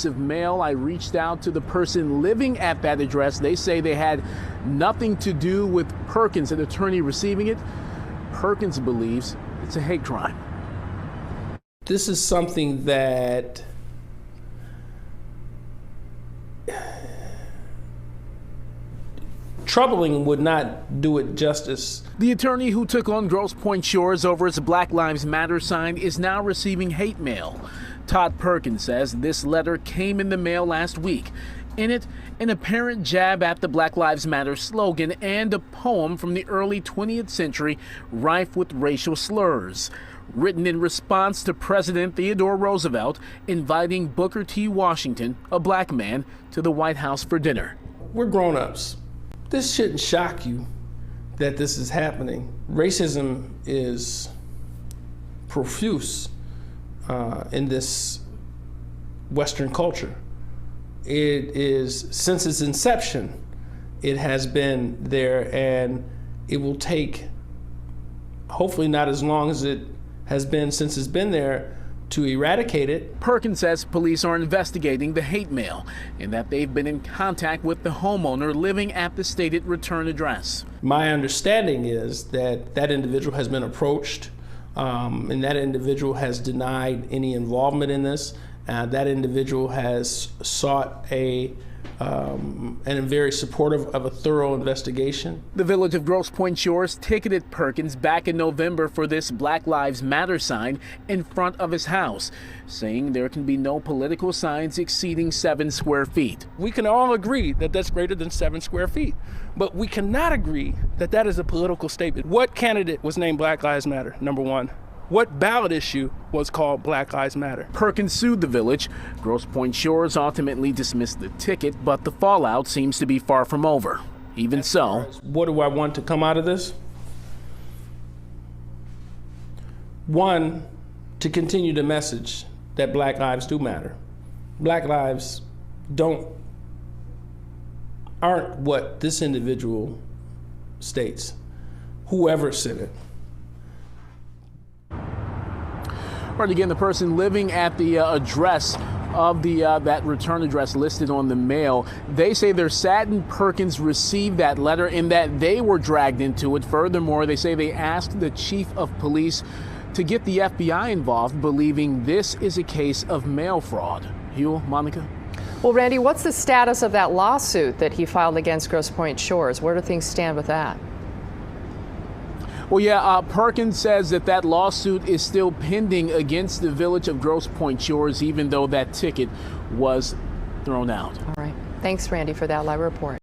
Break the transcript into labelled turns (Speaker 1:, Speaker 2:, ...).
Speaker 1: Of mail. I reached out to the person living at that address. They say they had nothing to do with Perkins, an attorney receiving it. Perkins believes it's a hate crime.
Speaker 2: This is something that troubling would not do it justice.
Speaker 1: The attorney who took on Grosse Pointe Shores over its Black Lives Matter sign is now receiving hate mail. Todd Perkins says this letter came in the mail last week. In it, an apparent jab at the Black Lives Matter slogan and a poem from the early 20th century rife with racial slurs, written in response to President Theodore Roosevelt inviting Booker T. Washington, a black man, to the White House for dinner.
Speaker 2: We're grown-ups. This shouldn't shock you that this is happening. Racism is profuse in this Western culture. It is, since its inception, it has been there, and it will take, hopefully not as long as it has been since it's been there, to eradicate it.
Speaker 1: Perkins says police are investigating the hate mail and that they've been in contact with the homeowner living at the stated return address.
Speaker 2: My understanding is that that individual has been approached, and that individual has denied any involvement in this. That individual has sought and very supportive of a thorough investigation.
Speaker 1: The village of Grosse Pointe Shores ticketed Perkins back in November for this Black Lives Matter sign in front of his house, saying there can be no political signs exceeding 7 square feet.
Speaker 2: We can all agree that that's greater than 7 square feet, but we cannot agree that that is a political statement. What candidate was named Black Lives Matter, number one? What ballot issue was called Black Lives Matter?
Speaker 1: Perkins sued the village. Grosse Pointe Shores ultimately dismissed the ticket, but the fallout seems to be far from over. Even so,
Speaker 2: what do I want to come out of this? One, to continue the message that Black lives do matter. Black lives aren't what this individual states, whoever said it.
Speaker 1: Right, again, the person living at the address of that return address listed on the mail, they say they're saddened Perkins received that letter and that they were dragged into it. Furthermore, they say they asked the chief of police to get the FBI involved, believing this is a case of mail fraud. Hugh, Monica?
Speaker 3: Well, Randy, what's the status of that lawsuit that he filed against Grosse Pointe Shores? Where do things stand with that?
Speaker 1: Well, yeah, Perkins says that lawsuit is still pending against the village of Grosse Pointe Shores, even though that ticket was thrown out.
Speaker 3: All right. Thanks, Randy, for that live report.